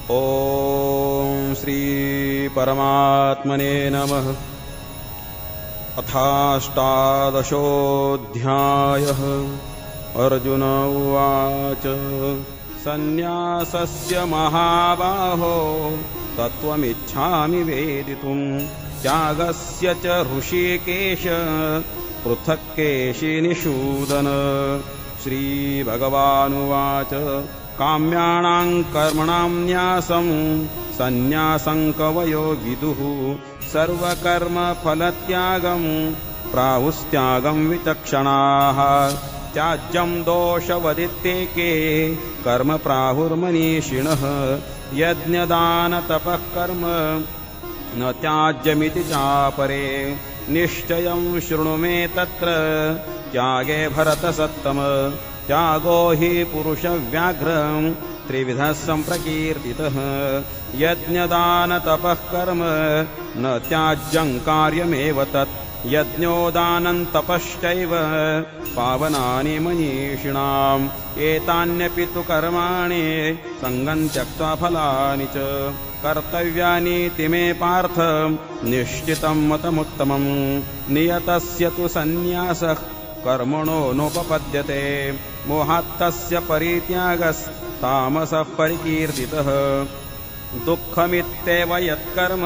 ॐ श्री परमात्मने नमः। अथाष्टादशोऽध्यायः। अर्जुन उवाच सन्न्यासस्य महाबाहो तत्त्वमिच्छामि वेदितुं त्यागस्य च ऋषिकेश पृथक् केशिनिषूदन। श्रीभगवानुवाच काम्याणां कर्मणां न्यासं सन्न्यासं कवयो विदुः सर्वकर्मफलत्यागं प्राहुस्त्यागं विचक्षणाः। त्याज्यं दोषवदित्येके कर्म प्राहुर्मनीषिणः यज्ञदानतपः कर्म न त्याज्यमिति चापरे। निश्चयं शृणु मे तत्र त्यागे भरतसत्तम। त्यागो हि पुरुषव्याघ्रं त्रिविधः सम्प्रकीर्तितः यज्ञदानतपः कर्म न त्याज्यं कार्यमेव तत्। यज्ञोदानं तपश्चैव पावनानि मनीषिणाम् एतान्यपि तु कर्माणि सङ्गं त्यक्त्वा फलानि च कर्तव्यानीति मे पार्थ निश्चितं मतमुत्तमम्। नियतस्य तु सन्न्यासः कर्मणो नोपपद्यते मोहात्तस्य परित्यागस्तामसः परिकीर्तितः। दुःखमित्येव यत्कर्म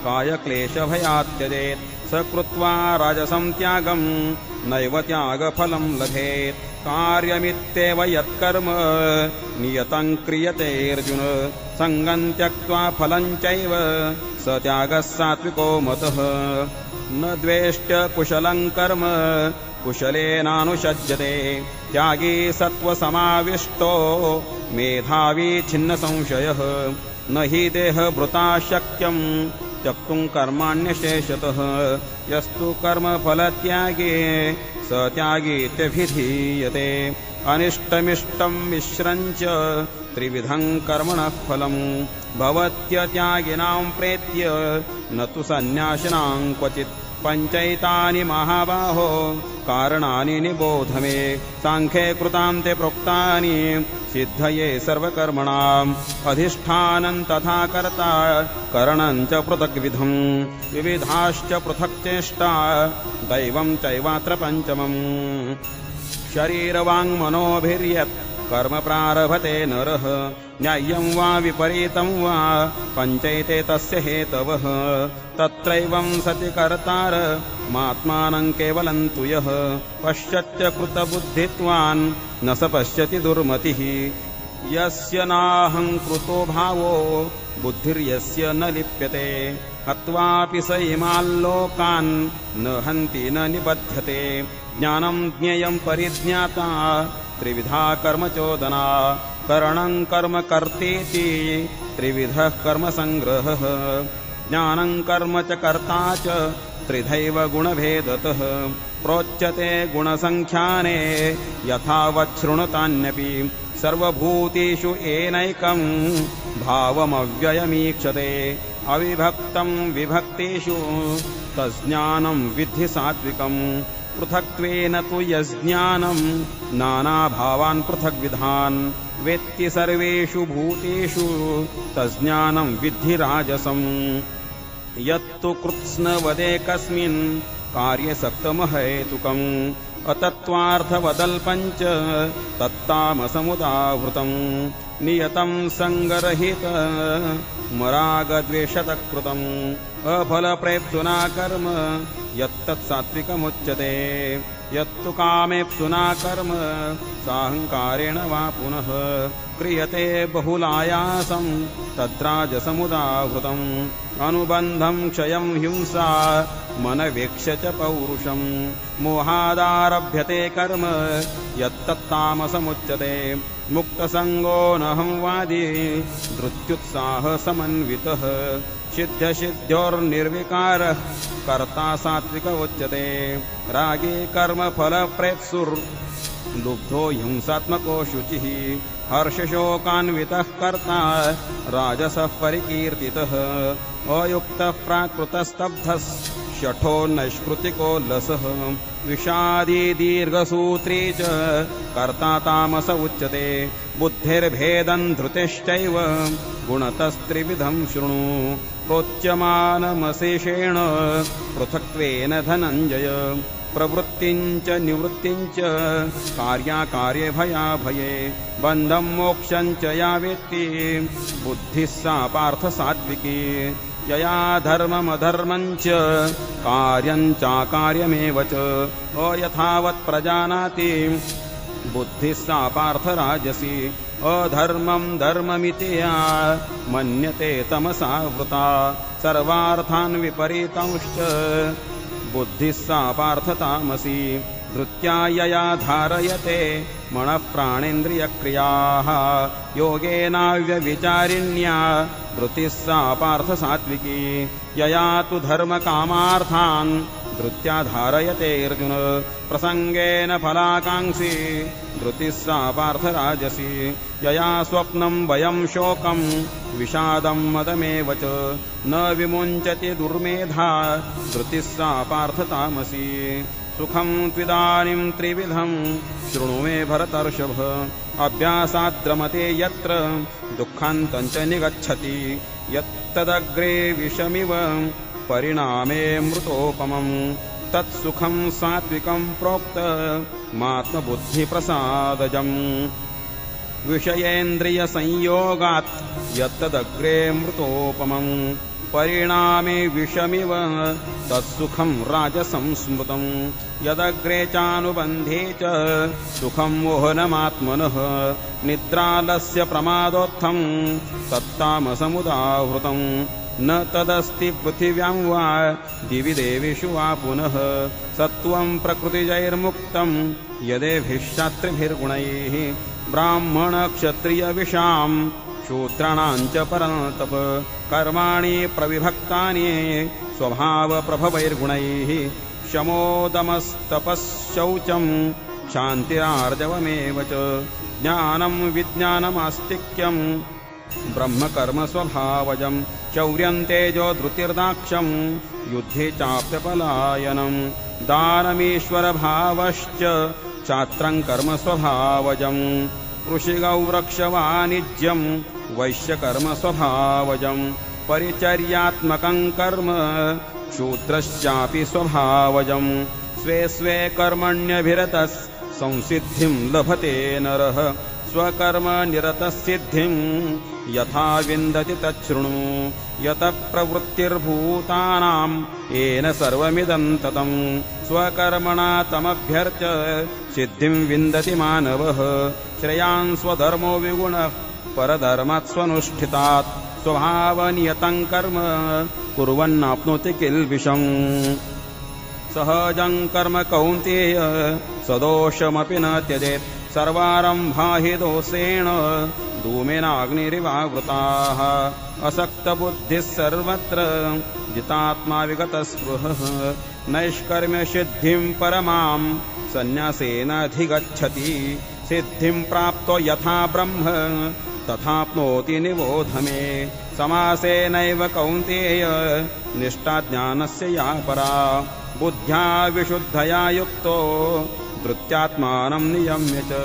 कायक्लेशभयात् त्यजेत् स कृत्वा राजसं त्यागं नैव त्यागफलं लभेत्। कार्यमित्येव यत्कर्म नियतं क्रियते अर्जुन सङ्गं त्यक्त्वा फलं चैव स त्यागः सात्विको मतः। न द्वेष्ट्य कुशलं कर्म कुशलेनानुषज्यते त्यागी सत्त्वसमाविष्टो मेधावी छिन्नसंशयः। न हि देहभृता शक्यं त्यक्तुं कर्माण्यशेषतः यस्तु कर्मफलत्यागे स त्यागीत्यभिधीयते। अनिष्टमिष्टं मिश्रञ्च त्रिविधं कर्मणः फलं भवत्यत्यागिनां प्रेत्य न तु सन्न्यासिनां क्वचित्। पञ्चैतानि महाबाहो कारणानि निबोध मे साङ्ख्ये कृतान्ते प्रोक्तानि सिद्धये सर्वकर्मणाम्। अधिष्ठानं तथा कर्ता करणं च पृथग्विधम् विविधाश्च पृथक् चेष्टा दैवं चैवात्र पञ्चमम्। शरीरवाङ्मनोभिर्यत् कर्म प्रारभते नरः न्याय्यं वा विपरीतं वा पञ्चैते तस्य हेतवः। तत्रैवं सति कर्तारमात्मानं केवलं तु यः पश्यत्य कृतबुद्धित्वान् न स पश्यति दुर्मतिः। यस्य नाहं कृतो भावो बुद्धिर्यस्य न लिप्यते हत्वापि स इमाल्लोकान् न हन्ति न निबध्यते। ज्ञानं ज्ञेयं परिज्ञाता त्रिविधा कर्मचोदना करणं कर्म कर्तेति त्रिविधः कर्मसङ्ग्रहः। ज्ञानं कर्म च कर्ता च त्रिधैव गुणभेदतः प्रोच्यते गुणसङ्ख्याने यथावत् शृणुतान्यपि। सर्वभूतेषु येनैकं भावमव्ययमीक्षते अविभक्तं विभक्तेषु तज्ज्ञानं विद्धि सात्विकम्। पृथक्त्वेन तु यज्ज्ञानं नानाभावान् पृथग्विधान् वेत्ति सर्वेषु भूतेषु तज्ज्ञानं विद्धि राजसम्। यत्तु कृत्स्नवदेकस्मिन् कार्ये सक्तमहेतुकम् अतत्त्वार्थवदल्पञ्च तत्तामसमुदावृतम्। नियतं सङ्गरहित मरागद्वेषतकृतम् अफलप्रेप्सुना कर्म यत्तत् सात्विकमुच्यते। यत्तु कामेप्सुना कर्म साहङ्कारेण वा पुनः क्रियते बहुलायासं तद्राजसमुदाहृतम्। अनुबन्धं क्षयं हिंसा मनवेक्ष्य च पौरुषम् मोहादारभ्यते कर्म यत्तत्तामसमुच्यते। मुक्तसङ्गो नहं वादी धृत्युत्साहसमन्वितः सिद्ध्यसिद्ध्योर्निर्विकारः कर्ता सात्विक उच्यते। रागे कर्मफलप्रेप्सुर्लुब्धो हिंसात्मको शुचिः हर्षशोकान्वितः कर्ता राजसः परिकीर्तितः। अयुक्तः प्राकृतस्तब्धः शठो नैष्कृतिको लसः विषादी दीर्घसूत्री च कर्ता तामस उच्यते बुद्धिर्भेदं धृतिश्चैव गुणतस्त्रिविधं शृणु प्रोच्यमानमशेषेण पृथक्त्वेन धनञ्जय प्रवृत्तिञ्च निवृत्तिञ्च कार्याकार्ये भयाभये बन्धं मोक्षञ्च या वेत्ति बुद्धिः सा पार्थ सात्विकी यया धर्ममधर्मञ्च कार्यञ्चाकार्यमेव च अयथावत् प्रजानाति बुद्धिः सा पार्थ राजसी अधर्मं धर्ममिति या मन्यते तमसा वृता सर्वार्थान् विपरीतांश्च बुद्धिः सा पार्थ तामसी धृत्या यया धारयते मनः प्राणेन्द्रियक्रियाः योगेनाव्यविचारिण्या धृतिः सा पार्थ सात्विकी यया तु धर्मकामार्थान् धृत्या धारयते अर्जुन प्रसंगेन फलाकांक्षी धृतिः सा पार्थ राजसी यया स्वप्नं भयं शोकं विषादं मदमेव च न विमुञ्चति दुर्मेधा धृतिः सा पार्थ तामसी सुखं त्विदानीं त्रिविधं शृणु मे भरतर्षभ अभ्यासाद्रमते यत्र दुःखान्तं च निगच्छति यत्तदग्रे विषमिव परिणामे मृतोपमं तत्सुखं सात्विकं प्रोक्तमात्मबुद्धिप्रसादजम् विषयेन्द्रियसंयोगात् यत्तदग्रे मृतोपमं परिणामे विषमिव तत्सुखं राजसं स्मृतं यदग्रे चानुबन्धे च सुखं मोहनमात्मनः निद्रालस्य प्रमादोत्थं तत्तामसमुदाहृतं न तदस्ति पृथिव्यां वा दिवि देवेषु वा पुनः सत्त्वं प्रकृतिजैर्मुक्तं यदेभिश्चात्रिभिर्गुणैः ब्राह्मणक्षत्रियविषां शूद्राणां च परन्तप कर्माणि प्रविभक्तानि स्वभावप्रभवैर्गुणैः शमोदमस्तपश्शौचं शान्तिरार्जवमेव च ज्ञानं विज्ञानमास्तिक्यं ब्रह्मकर्म स्वभावजं शौर्यं तेजो धृतिर्दाक्षं युद्धे चाप्यपलायनं दानमीश्वरभावश्च चात्रं कर्म स्वभावजं कृषिगौरक्षवाणिज्यं वैश्यकर्म स्वभावजं परिचर्यात्मकं कर्म शूद्रश्चापि स्वभावजं स्वे स्वे कर्मण्यभिरतः संसिद्धिं लभते नरः स्वकर्म निरतसिद्धिं यथा विन्दति तच्छृणु यतः प्रवृत्तिर्भूतानां येन सर्वमिदं ततं स्वकर्मणा तमभ्यर्च्य सिद्धिं विन्दति मानवः श्रेयान् स्वधर्मो विगुणः परधर्मात् स्वनुष्ठितात् स्वभावनियतं कर्म कुर्वन्नाप्नोति किल्बिषम् सहजं कर्म कौन्तेय सदोषमपि न त्यजेत् सर्वारम्भा हि दोषेण धूमेनाग्निरिवावृताः असक्तबुद्धिः सर्वत्र जितात्मा विगतस्पृहः नैष्कर्म्यसिद्धिं परमां सन्न्यासेनाधिगच्छति सिद्धिं प्राप्तो यथा ब्रह्म तथाप्नोति निबोध मे समासेनैव कौन्तेय निष्ठा ज्ञानस्य या परा बुद्ध्या विशुद्धया युक्तो धृत्यात्मानं नियम्य च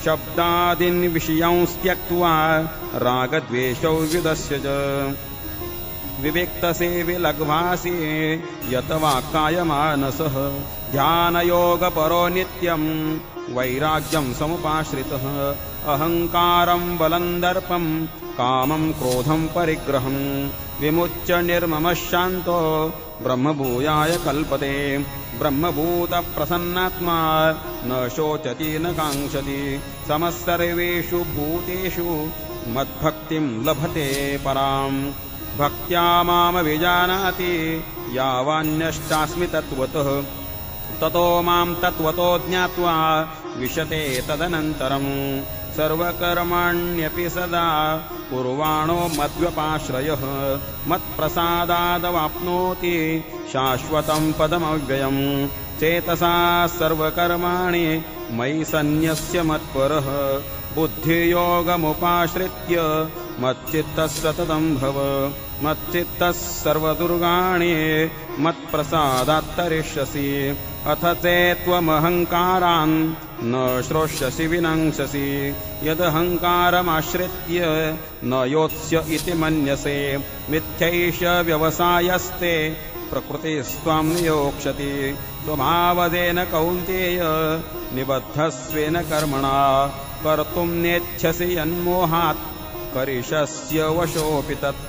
शब्दादीन् विषयांस् त्यक्त्वा रागद्वेषौ विदस्य च विविक्तसेवि लघ्वासि यत वाक्कायमानसः ध्यानयोगपरो नित्यं वैराग्यं समुपाश्रितः अहङ्कारं बलं दर्पं कामं क्रोधं परिग्रहं विमुच्य निर्ममः शान्तो ब्रह्मभूयाय कल्पते ब्रह्मभूतप्रसन्नात्मा न शोचति न काङ्क्षति समः सर्वेषु भूतेषु मद्भक्तिं लभते पराम् भक्त्या मामभिजानाति यावान्यश्चास्मि तत्त्वतः ततो मां तत्त्वतो ज्ञात्वा विशते तदनन्तरम् सर्वकर्माण्यपि सदा कुर्वाणो मद्व्यपाश्रयः मत्प्रसादादवाप्नोति शाश्वतं पदमव्ययम् चेतसा सर्वकर्माणि मयि सन्न्यस्य मत्परः बुद्धियोगमुपाश्रित्य मच्चित्तः सततं भव मच्चित्तः सर्वदुर्गाणि मत्प्रसादात्तरिष्यसि अथ चेत्त्वमहङ्कारान् न श्रोष्यसि विनङ्क्षसि यदहङ्कारमाश्रित्य न योत्स्य इति मन्यसे मिथ्यैष व्यवसायस्ते प्रकृतिस्त्वां नियोक्ष्यति स्वभावदेन कौन्तेय निबद्धस्वेन कर्मणा कर्तुं नेच्छसि यन्मोहात् करिष्यस्य वशोऽपि तत्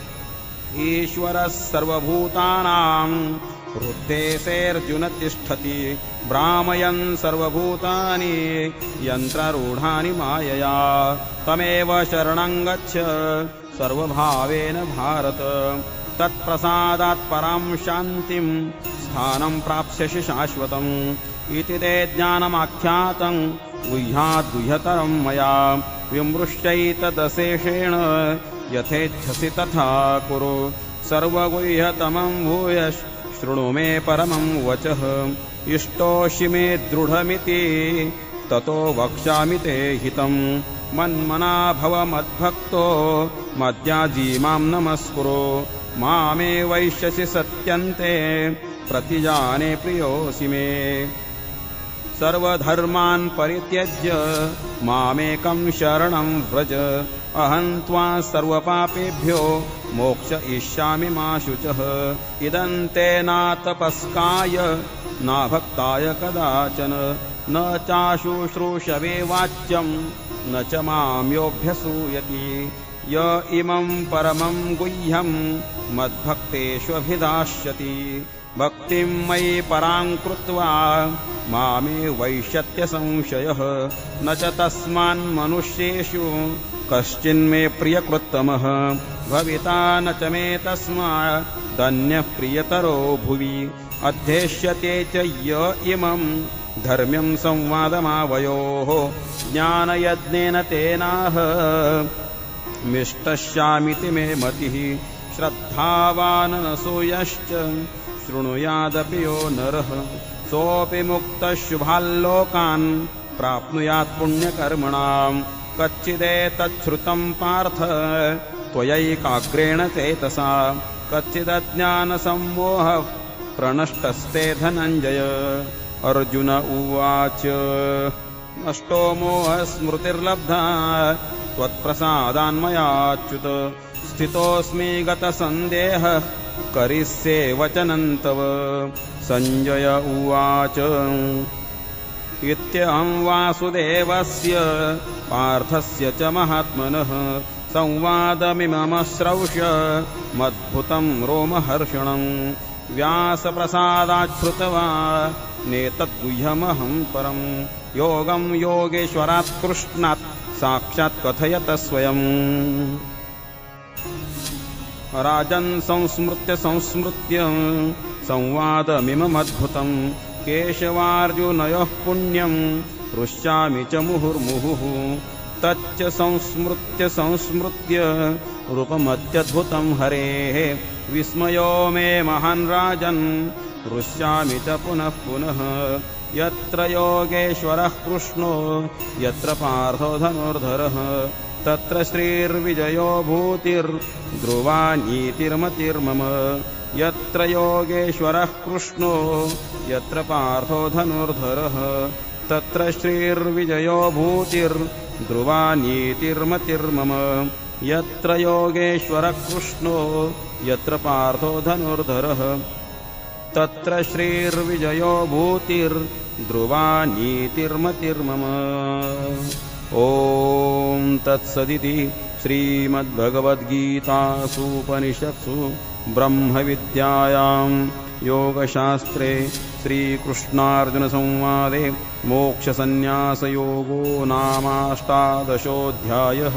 ईश्वरः सर्वभूतानां हृद्देशेऽर्जुन तिष्ठति भ्रामयन् सर्वभूतानि यन्त्ररूढानि मायया तमेव शरणं गच्छ सर्वभावेन भारत तत्प्रसादात् परां शान्तिं स्थानं प्राप्स्यसि शाश्वतम् इति ते ज्ञानमाख्यातं गुह्याद्गुह्यतरं मया विमृश्यैतदशेषेण यथेच्छसि तथा कुरु सर्वगुह्यतमं भूयः शृणु मे परमं वचः इष्टोऽसि मे दृढमिति ततो वक्ष्यामि ते हितं मन्मना भव मद्भक्तो मद्याजी मां नमस्कुरु मामे वैश्यसि सत्यन्ते प्रतिजाने प्रियोऽसि मे सर्वधर्मान् परित्यज्य मामेकं शरणं व्रज अहं त्वा सर्वपापेभ्यो मोक्षयिष्यामि मा शुचः इदं ते न तपस्काय न भक्ताय कदाचन न चाशुश्रूषवे वाच्यं न च मां योऽभ्यसूयति य इमं परमं गुह्यं मद्भक्तेष्वभिधास्यति भक्तिं मयि परां कृत्वा मामे वैष्यत्य संशयः न च तस्मान्मनुष्येषु कश्चिन्मे प्रियकृत्तमः भविता न च मे तस्मादन्यः प्रियतरो भुवि अध्येष्यते च य इमं धर्म्यं संवादमावयोः ज्ञानयज्ञेन तेनाह मिष्टश्यामिति मे मतिः श्रद्धावाननसूयश्च शृणुयादपि यो नरः सोऽपि मुक्तः शुभाल्लोकान् प्राप्नुयात् पुण्यकर्मणां कच्चिदेतच्छ्रुतं पार्थ त्वयैकाग्रेण चेतसा कच्चिदज्ञानसम्मोहः प्रणष्टस्ते धनञ्जय अर्जुन उवाच नष्टो मोहः स्मृतिर्लब्धा त्वत्प्रसादान्मयाच्युत स्थितोऽस्मि गतसन्देहः करिष्ये वचनं तव सञ्जय उवाच इत्यहं वासुदेवस्य पार्थस्य च महात्मनः संवादमिममश्रौष्य मद्भुतं रोमहर्षणं व्यासप्रसादाच्छ्रुत्वा नेतद्गुह्यमहं परं योगं योगेश्वरात् कृष्णात् साक्षात् कथयत स्वयम् राजन् संस्मृत्य संवादमिममद्भुतं केशवार्जुनयोः पुण्यं हृष्यामि च मुहुर्मुहुः तच्च संस्मृत्य रूपमत्यद्भुतं हरेः विस्मयो मे महान् राजन् हृष्यामि च पुनः पुनः यत्र योगेश्वरः कृष्णो यत्र पार्थो धनुर्धरः तत्र श्रीर्विजयो भूतिर्ध्रुवा नीतिर्मतिर्मम यत्र योगेश्वरः कृष्णो यत्र पार्थो धनुर्धरः तत्र श्रीर्विजयो भूतिर्ध्रुवा नीतिर्मतिर्मम यत्र योगेश्वरः कृष्णो यत्र पार्थो धनुर्धरः तत्र श्रीर्विजयो भूतिर्ध्रुवा नीतिर्मतिर्मम ॐ तत्सदिति श्रीमद्भगवद्गीतासूपनिषत्सु ब्रह्मविद्यायां योगशास्त्रे श्रीकृष्णार्जुनसंवादे मोक्षसंन्यासयोगो नामाष्टादशोऽध्यायः।